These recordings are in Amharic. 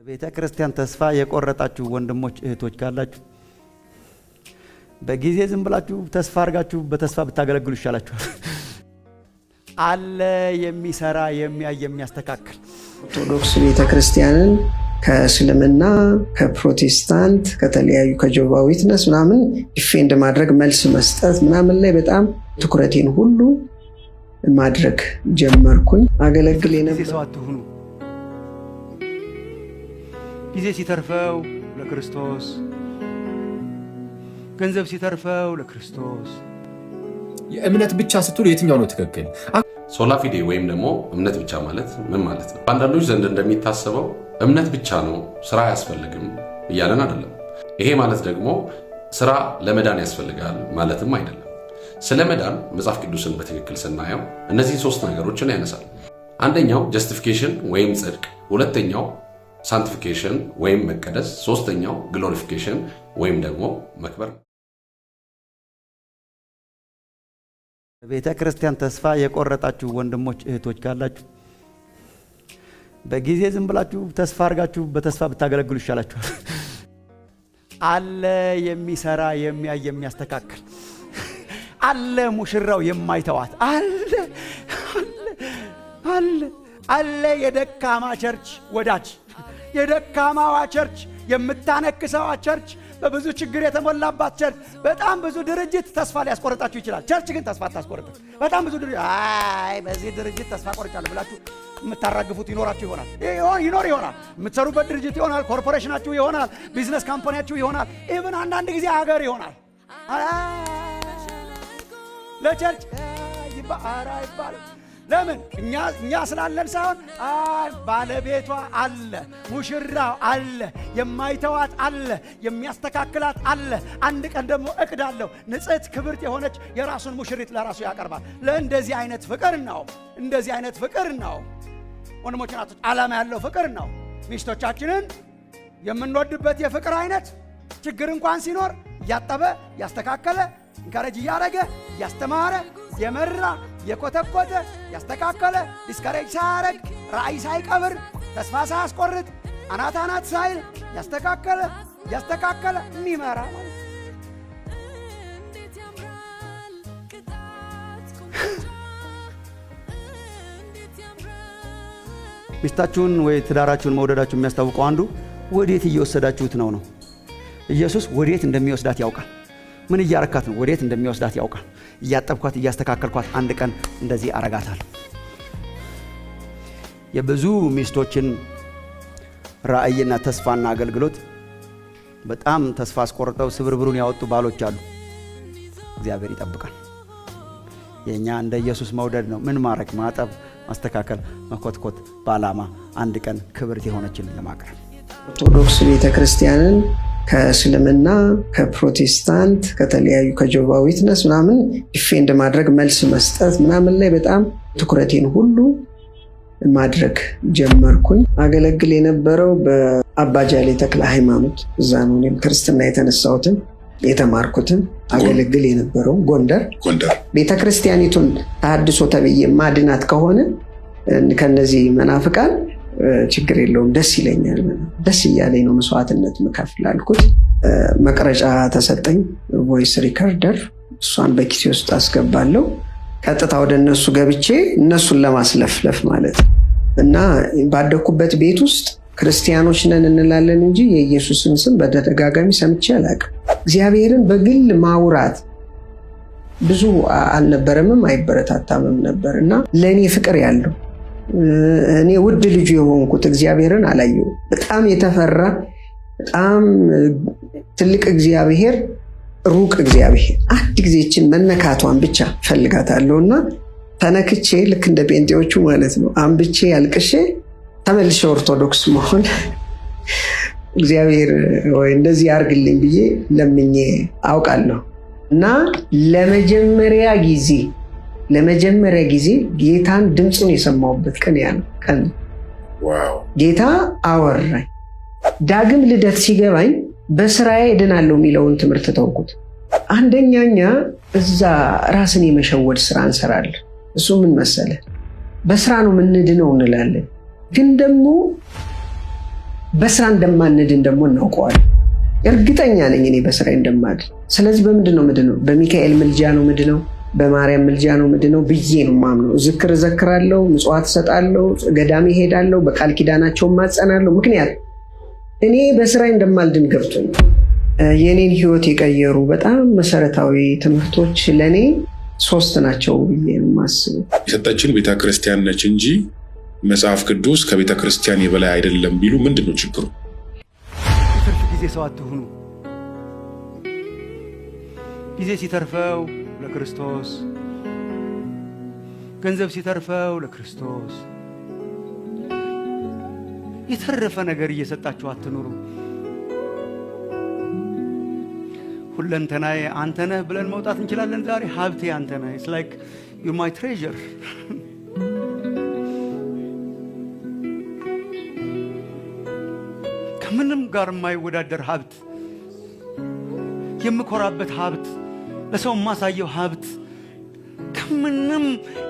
ቤተ ክርስቲያን ተስፋ የቆረጣችሁ ወንድሞች እህቶች ካላችሁ በጊዜ ዝም ብላችሁ ተስፋ አርጋችሁ በተስፋ ብታገለግሉ ይሻላችኋል። አለ የሚሰራ የሚያይ የሚያስተካክል ኦርቶዶክስ ቤተ ክርስቲያንን ከእስልምና ከፕሮቴስታንት ከተለያዩ ከጆባ ዊትነስ ምናምን ዲፌንድ ማድረግ መልስ መስጠት ምናምን ላይ በጣም ትኩረቴን ሁሉ ማድረግ ጀመርኩኝ። አገለግል ሰው አትሁኑ። ጊዜ ሲተርፈው ለክርስቶስ፣ ገንዘብ ሲተርፈው ለክርስቶስ። የእምነት ብቻ ስትሉ የትኛው ነው ትክክል? ሶላ ፊዴ ወይም ደግሞ እምነት ብቻ ማለት ምን ማለት ነው? አንዳንዶች ዘንድ እንደሚታሰበው እምነት ብቻ ነው ስራ አያስፈልግም እያለን አይደለም። ይሄ ማለት ደግሞ ስራ ለመዳን ያስፈልጋል ማለትም አይደለም። ስለ መዳን መጽሐፍ ቅዱስን በትክክል ስናየው እነዚህ ሶስት ነገሮችን ያነሳል። አንደኛው ጀስቲፊኬሽን ወይም ጽድቅ፣ ሁለተኛው ሳንቲፊኬሽን ወይም መቀደስ፣ ሶስተኛው ግሎሪፊኬሽን ወይም ደግሞ መክበር። ቤተ ክርስቲያን ተስፋ የቆረጣችሁ ወንድሞች እህቶች ካላችሁ በጊዜ ዝም ብላችሁ ተስፋ አርጋችሁ በተስፋ ብታገለግሉ ይሻላችኋል። አለ የሚሰራ የሚያይ የሚያስተካክል አለ ሙሽራው የማይተዋት አለ አለ አለ የደካማ ቸርች ወዳጅ፣ የደካማዋ ቸርች፣ የምታነክሰዋ ቸርች፣ በብዙ ችግር የተሞላባት ቸርች። በጣም ብዙ ድርጅት ተስፋ ሊያስቆርጣችሁ ይችላል። ቸርች ግን ተስፋ አታስቆርጥም። በጣም ብዙ ድርጅት በዚህ ድርጅት ተስፋ ቆርጫለሁ ብላችሁ የምታራግፉት ይኖራችሁ ይኖር ይሆናል። የምትሰሩበት ድርጅት ይሆናል፣ ኮርፖሬሽናችሁ ይሆናል፣ ቢዝነስ ካምፓኒያችሁ ይሆናል፣ ኢቭን አንዳንድ ጊዜ ሀገር ይሆናል። ለቸርች ይባላል። ለምን? እኛ ስላለን ሳይሆን ባለቤቷ አለ፣ ሙሽራው አለ፣ የማይተዋት አለ፣ የሚያስተካክላት አለ። አንድ ቀን ደግሞ እቅድ አለው። ንጽሕት ክብርት የሆነች የራሱን ሙሽሪት ለራሱ ያቀርባል። ለእንደዚህ አይነት ፍቅር ነው፣ እንደዚህ አይነት ፍቅር ነው ወንድሞች ናቶች፣ ዓላማ ያለው ፍቅር ነው። ሚስቶቻችንን የምንወድበት የፍቅር አይነት ችግር እንኳን ሲኖር እያጠበ ያስተካከለ፣ እንካረጅ እያረገ ያስተማረ፣ የመራ የኮተኮተ ያስተካከለ፣ ዲስከሬጅ ሳያረግ፣ ራእይ ሳይቀብር፣ ተስፋ ሳያስቆርጥ፣ አናት ሳይል ያስተካከለ የሚመራ ማለት። ሚስታችሁን ወይ ትዳራችሁን መውደዳችሁ የሚያስታውቀው አንዱ ወዴት እየወሰዳችሁት ነው። ኢየሱስ ወዴት እንደሚወስዳት ያውቃል። ምን እያረካት ነው? ወዴት እንደሚወስዳት ያውቃል። እያጠብኳት እያስተካከልኳት አንድ ቀን እንደዚህ አረጋታለሁ። የብዙ ሚስቶችን ራእይና ተስፋና አገልግሎት በጣም ተስፋ አስቆርጠው ስብርብሩን ያወጡ ባሎች አሉ። እግዚአብሔር ይጠብቃል። የኛ እንደ ኢየሱስ መውደድ ነው። ምን ማረክ፣ ማጠብ፣ ማስተካከል፣ መኮትኮት በዓላማ አንድ ቀን ክብርት የሆነችን ለማቅረብ። ኦርቶዶክስ ቤተ ክርስቲያንን ከእስልምና ከፕሮቴስታንት ከተለያዩ ከጆባ ዊትነስ ምናምን ዲፌንድ ማድረግ መልስ መስጠት ምናምን ላይ በጣም ትኩረቴን ሁሉ ማድረግ ጀመርኩኝ። አገለግል የነበረው በአባጃሌ ተክለ ሃይማኖት፣ እዛ ነው እኔም ክርስትና የተነሳሁትን የተማርኩትን። አገለግል የነበረው ጎንደር ቤተ ክርስቲያኒቱን ተሐድሶ ተብዬ ማድናት ከሆነ ከነዚህ መናፍቃን ችግር የለውም፣ ደስ ይለኛል። ደስ እያለኝ ነው መስዋዕትነት መከፍል አልኩት። መቅረጫ ተሰጠኝ፣ ቮይስ ሪከርደር። እሷን በኪሴ ውስጥ አስገባለሁ። ቀጥታ ወደ እነሱ ገብቼ እነሱን ለማስለፍለፍ ማለት ነው። እና ባደኩበት ቤት ውስጥ ክርስቲያኖች ነን እንላለን እንጂ የኢየሱስን ስም በተደጋጋሚ ሰምቼ አላውቅም። እግዚአብሔርን በግል ማውራት ብዙ አልነበረምም፣ አይበረታታምም ነበር። እና ለእኔ ፍቅር ያለው እኔ ውድ ልጁ የሆንኩት እግዚአብሔርን አላየሁም። በጣም የተፈራ በጣም ትልቅ እግዚአብሔር፣ ሩቅ እግዚአብሔር። አንድ ጊዜችን መነካቷን ብቻ ፈልጋታለሁ እና ተነክቼ ልክ እንደ ጴንጤዎቹ ማለት ነው አንብቼ ያልቅሼ ተመልሼ ኦርቶዶክስ መሆን እግዚአብሔር ወይ እንደዚህ ያርግልኝ ብዬ ለምኜ አውቃለሁ። እና ለመጀመሪያ ጊዜ ጌታን ድምፁን የሰማሁበት ቀን ያ ነው። ጌታ አወራኝ። ዳግም ልደት ሲገባኝ በስራዬ እድናለሁ የሚለውን ትምህርት ተውኩት። አንደኛኛ እዛ ራስን የመሸወድ ስራ እንሰራለን። እሱ ምን መሰለ፣ በስራ ነው የምንድነው እንላለን። ግን ደግሞ በስራ እንደማንድን ደግሞ እናውቀዋለን። እርግጠኛ ነኝ እኔ በስራ እንደማድን። ስለዚህ በምንድን ነው ምንድነው? በሚካኤል ምልጃ ነው ምንድነው? በማርያም ምልጃ ነው ምንድነው ብዬ ነው ማምነው። ዝክር እዘክራለሁ፣ ምጽዋት እሰጣለሁ፣ ገዳም እሄዳለሁ፣ በቃል ኪዳናቸው ማጸናለሁ። ምክንያት እኔ በስራ እንደማልድን ገብቶኝ የኔን ህይወት የቀየሩ በጣም መሰረታዊ ትምህርቶች ለኔ 3 ናቸው ብዬ የማስበው። የሰጠችን ቤተክርስቲያን ነች እንጂ መጽሐፍ ቅዱስ ከቤተክርስቲያን የበላይ አይደለም ቢሉ ምንድነው ችግሩ? የትርፍ ጊዜ ሰው አትሁኑ። ጊዜ ሲተርፈው ለክርስቶስ፣ ገንዘብ ሲተርፈው ለክርስቶስ፣ የተረፈ ነገር እየሰጣችሁ አትኑሩ። ሁለንተናዬ አንተ ነህ ብለን መውጣት እንችላለን። ዛሬ ሀብቴ አንተ ነህ። ኢትስ ላይክ ዩ ማይ ትሬዠር። ከምንም ጋር የማይወዳደር ሀብት፣ የምኮራበት ሀብት፣ ለሰው የማሳየው ሀብት፣ ከምንም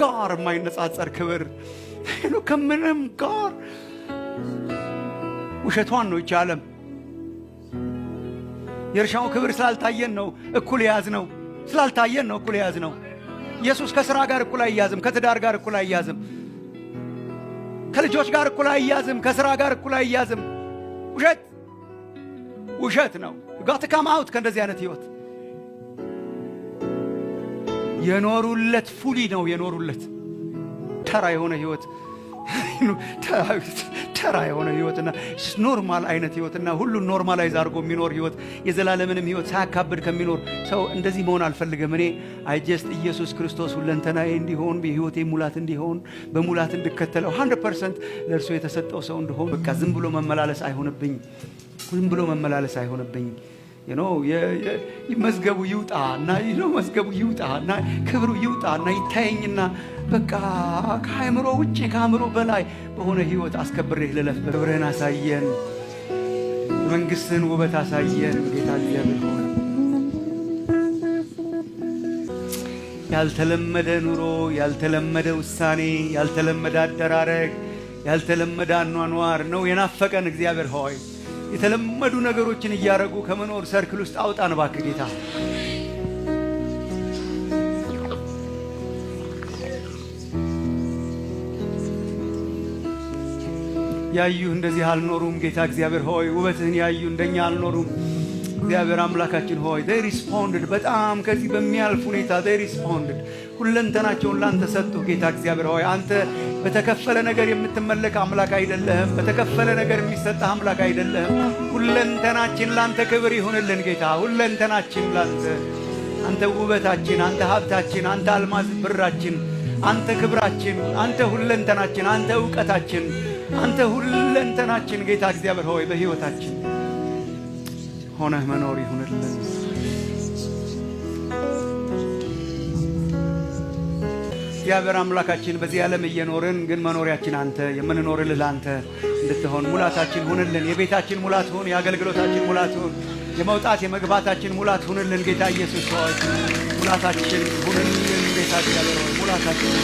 ጋር የማይነጻጸር ክብር፣ ከምንም ጋር ውሸቷን ነው ይቺ ዓለም። የእርሻው ክብር ስላልታየን ነው እኩል የያዝ ነው። ስላልታየን ነው እኩል የያዝ ነው። ኢየሱስ ከሥራ ጋር እኩል አይያዝም። ከትዳር ጋር እኩል አይያዝም። ከልጆች ጋር እኩል አይያዝም። ከሥራ ጋር እኩል አይያዝም። ውሸት ነው። ጋት ካማውት ከእንደዚህ አይነት ህይወት የኖሩለት ፉሊ ነው የኖሩለት ተራ የሆነ ህይወት ተራ የሆነ ህይወትና ኖርማል አይነት ህይወትና ሁሉን ኖርማላይዝ አድርጎ የሚኖር ህይወት የዘላለምንም ህይወት ሳያካብድ ከሚኖር ሰው እንደዚህ መሆን አልፈልግም። እኔ አይጀስት ኢየሱስ ክርስቶስ ሁለንተናዬ እንዲሆን በህይወቴ ሙላት እንዲሆን በሙላት እንድከተለው 100% ለእርሱ የተሰጠው ሰው እንደሆን በቃ ዝም ብሎ መመላለስ አይሆንብኝ። መዝገቡ ይውጣና መዝገቡ ይውጣና ክብሩ ይውጣና ይታየኝና በቃ ከአእምሮ ውጪ ከአእምሮ በላይ በሆነ ህይወት አስከብሬህ ልለፍ። ክብርህን አሳየን፣ መንግስትህን ውበት አሳየን ጌታ እግዚአብሔር ሆይ። ያልተለመደ ኑሮ፣ ያልተለመደ ውሳኔ፣ ያልተለመደ አደራረግ፣ ያልተለመደ አኗኗር ነው የናፈቀን እግዚአብሔር ሆይ። የተለመዱ ነገሮችን እያረጉ ከመኖር ሰርክል ውስጥ አውጣን እባክህ ጌታ። ያዩ እንደዚህ አልኖሩም ጌታ እግዚአብሔር ሆይ። ውበትህን ያዩ እንደኛ አልኖሩም እግዚአብሔር አምላካችን ሆይ። they responded በጣም ከዚህ በሚያልፍ ሁኔታ they responded። ሁለንተናቸውን ላንተ ሰጡ ጌታ እግዚአብሔር ሆይ። አንተ በተከፈለ ነገር የምትመለክ አምላክ አይደለህም። በተከፈለ ነገር የሚሰጥህ አምላክ አይደለህም። ሁለንተናችን ላንተ ክብር ይሁንልን ጌታ። ሁለንተናችን ላንተ፣ አንተ ውበታችን፣ አንተ ሀብታችን፣ አንተ አልማዝ ብራችን፣ አንተ ክብራችን፣ አንተ ሁለንተናችን፣ አንተ ዕውቀታችን፣ አንተ ሁለንተናችን ጌታ እግዚአብሔር ሆይ በሕይወታችን ሆነህ መኖር ይሁንልን። እግዚአብሔር አምላካችን በዚህ ዓለም እየኖርን ግን መኖሪያችን አንተ፣ የምንኖርልህ አንተ እንድትሆን ሙላታችን ሁንልን። የቤታችን ሙላት ሁን፣ የአገልግሎታችን ሙላት ሁን፣ የመውጣት የመግባታችን ሙላት ሁንልን ጌታ ኢየሱስ ሆይ። ሙላታችን ሁንልን ጌታ እግዚአብሔር ሆይ። ሙላታችን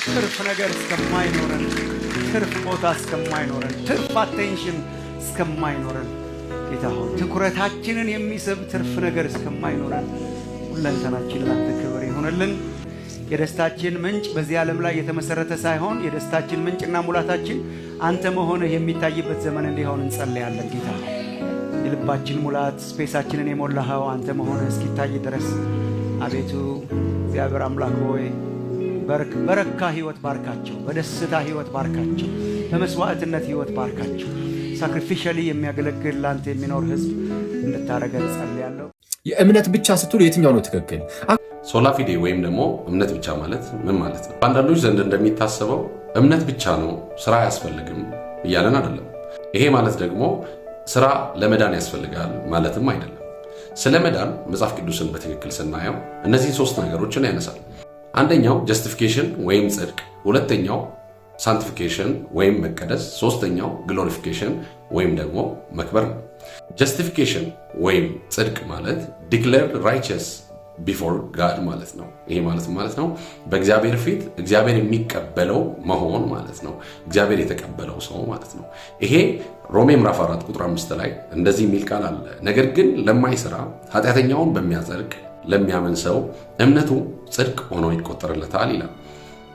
ትርፍ ነገር እስከማይኖረን፣ ትርፍ ቦታ እስከማይኖረን፣ ትርፍ አቴንሽን እስከማይኖረን ጌታ ሆይ ትኩረታችንን የሚስብ ትርፍ ነገር እስከማይኖረን ሁለንተናችን ላንተ ክብር ይሁንልን። የደስታችን ምንጭ በዚህ ዓለም ላይ የተመሰረተ ሳይሆን የደስታችን ምንጭና ሙላታችን አንተ መሆንህ የሚታይበት ዘመን እንዲሆን እንጸልያለን ጌታ። የልባችን ሙላት ስፔሳችንን የሞላኸው አንተ መሆንህ እስኪታይ ድረስ አቤቱ እግዚአብሔር አምላክ ሆይ በረካ ህይወት ባርካቸው፣ በደስታ ህይወት ባርካቸው፣ በመስዋዕትነት ህይወት ባርካቸው። ሳክሪፊሻሊ የሚያገለግል ላንተ የሚኖር ህዝብ እንድታረገን ጸልያለሁ። የእምነት ብቻ ስትሉ የትኛው ነው ትክክል? ሶላ ፊዴ ወይም ደግሞ እምነት ብቻ ማለት ምን ማለት ነው? በአንዳንዶች ዘንድ እንደሚታሰበው እምነት ብቻ ነው ስራ አያስፈልግም እያለን አይደለም። ይሄ ማለት ደግሞ ስራ ለመዳን ያስፈልጋል ማለትም አይደለም። ስለ መዳን መጽሐፍ ቅዱስን በትክክል ስናየው እነዚህን 3 ነገሮችን ያነሳል። አንደኛው ጀስቲፊኬሽን ወይም ጽድቅ፣ ሁለተኛው ሳንቲፊኬሽን ወይም መቀደስ፣ ሶስተኛው ግሎሪፊኬሽን ወይም ደግሞ መክበር ነው። ጀስቲፊኬሽን ወይም ጽድቅ ማለት ዲክሌርድ ራይቸስ ቢፎር ጋድ ማለት ነው። ይሄ ማለት ነው በእግዚአብሔር ፊት እግዚአብሔር የሚቀበለው መሆን ማለት ነው። እግዚአብሔር የተቀበለው ሰው ማለት ነው። ይሄ ሮሜ ምዕራፍ 4 ቁጥር 5 ላይ እንደዚህ የሚል ቃል አለ። ነገር ግን ለማይሰራ ኃጢአተኛውን በሚያጸድቅ ለሚያምን ሰው እምነቱ ጽድቅ ሆኖ ይቆጠርለታል ይላል።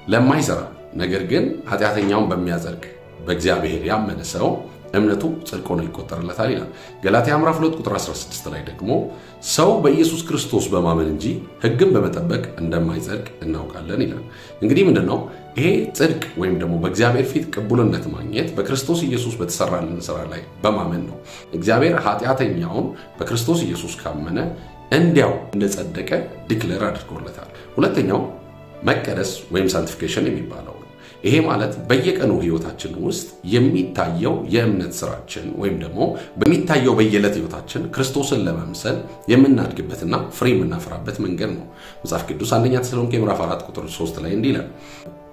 ለማይሰራ ነገር ግን ኃጢአተኛውን በሚያጸድቅ በእግዚአብሔር ያመነ ሰው እምነቱ ጽድቅ ሆኖ ይቆጠርለታል ይላል። ገላትያ ምዕራፍ 2 ቁጥር 16 ላይ ደግሞ ሰው በኢየሱስ ክርስቶስ በማመን እንጂ ሕግን በመጠበቅ እንደማይጸድቅ እናውቃለን ይላል። እንግዲህ ምንድነው ይሄ ጽድቅ ወይም ደግሞ በእግዚአብሔር ፊት ቅቡልነት ማግኘት በክርስቶስ ኢየሱስ በተሰራልን ስራ ላይ በማመን ነው። እግዚአብሔር ኃጢአተኛውን በክርስቶስ ኢየሱስ ካመነ እንዲያው እንደጸደቀ ዲክሌር አድርጎለታል። ሁለተኛው መቀደስ ወይም ሳንቲፊኬሽን የሚባለው ነው። ይሄ ማለት በየቀኑ ህይወታችን ውስጥ የሚታየው የእምነት ስራችን ወይም ደግሞ በሚታየው በየዕለት ህይወታችን ክርስቶስን ለመምሰል የምናድግበትና ፍሬ የምናፈራበት መንገድ ነው። መጽሐፍ ቅዱስ አንደኛ ተሰሎንቄ ምዕራፍ 4 ቁጥር 3 ላይ እንዲህ ይላል፣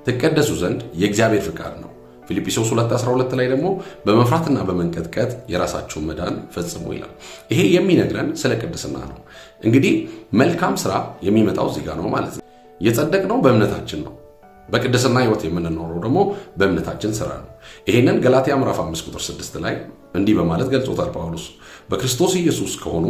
ትቀደሱ ዘንድ የእግዚአብሔር ፍቃድ ነው። ፊልጵስዩስ 2:12 ላይ ደግሞ በመፍራትና በመንቀጥቀጥ የራሳችሁን መዳን ፈጽሙ ይላል። ይሄ የሚነግረን ስለ ቅድስና ነው። እንግዲህ መልካም ስራ የሚመጣው እዚህ ጋር ነው ማለት ነው። የጸደቅነው በእምነታችን ነው። በቅድስና ህይወት የምንኖረው ደግሞ በእምነታችን ስራ ነው። ይሄንን ገላትያ ምዕራፍ 5 ቁጥር 6 ላይ እንዲህ በማለት ገልጾታል ጳውሎስ። በክርስቶስ ኢየሱስ ከሆኑ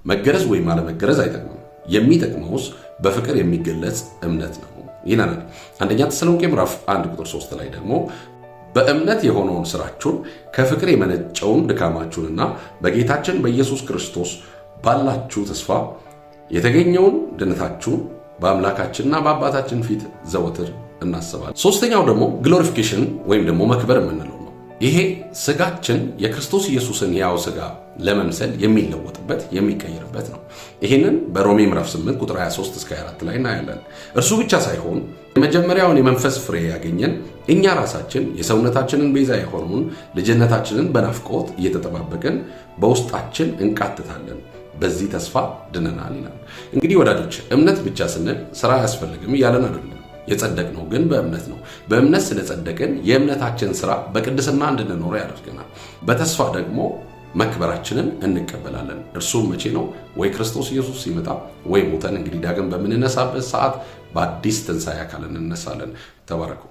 መገረዝ ወይም አለመገረዝ አይጠቅምም፣ የሚጠቅመውስ በፍቅር የሚገለጽ እምነት ነው ይለናል። አንደኛ ተሰሎንቄ ምዕራፍ 1 ቁጥር 3 ላይ ደግሞ በእምነት የሆነውን ስራችሁን ከፍቅር የመነጨውን ድካማችሁንና በጌታችን በኢየሱስ ክርስቶስ ባላችሁ ተስፋ የተገኘውን ድነታችሁን በአምላካችንና በአባታችን ፊት ዘወትር እናስባለን። ሶስተኛው ደግሞ ግሎሪፊኬሽን ወይም ደግሞ መክበር የምንለው ነው። ይሄ ስጋችን የክርስቶስ ኢየሱስን ሕያው ስጋ ለመምሰል የሚለወጥበት የሚቀየርበት ነው። ይህንን በሮሜ ምዕራፍ 8 ቁጥር 23 እስከ 24 ላይ እናያለን። እርሱ ብቻ ሳይሆን የመጀመሪያውን የመንፈስ ፍሬ ያገኘን እኛ ራሳችን የሰውነታችንን ቤዛ የሆነውን ልጅነታችንን በናፍቆት እየተጠባበቅን በውስጣችን እንቃትታለን፣ በዚህ ተስፋ ድነናል ይላል። እንግዲህ ወዳጆች እምነት ብቻ ስንል ስራ አያስፈልግም እያለን አይደለም። የጸደቅነው ግን በእምነት ነው። በእምነት ስለጸደቅን የእምነታችን ስራ በቅድስና እንድንኖር ያደርገናል። በተስፋ ደግሞ መክበራችንን እንቀበላለን። እርሱም መቼ ነው? ወይ ክርስቶስ ኢየሱስ ሲመጣ ወይ ሞተን እንግዲህ ዳግም በምንነሳበት ሰዓት በአዲስ ትንሣኤ አካል እንነሳለን። ተባረኩ።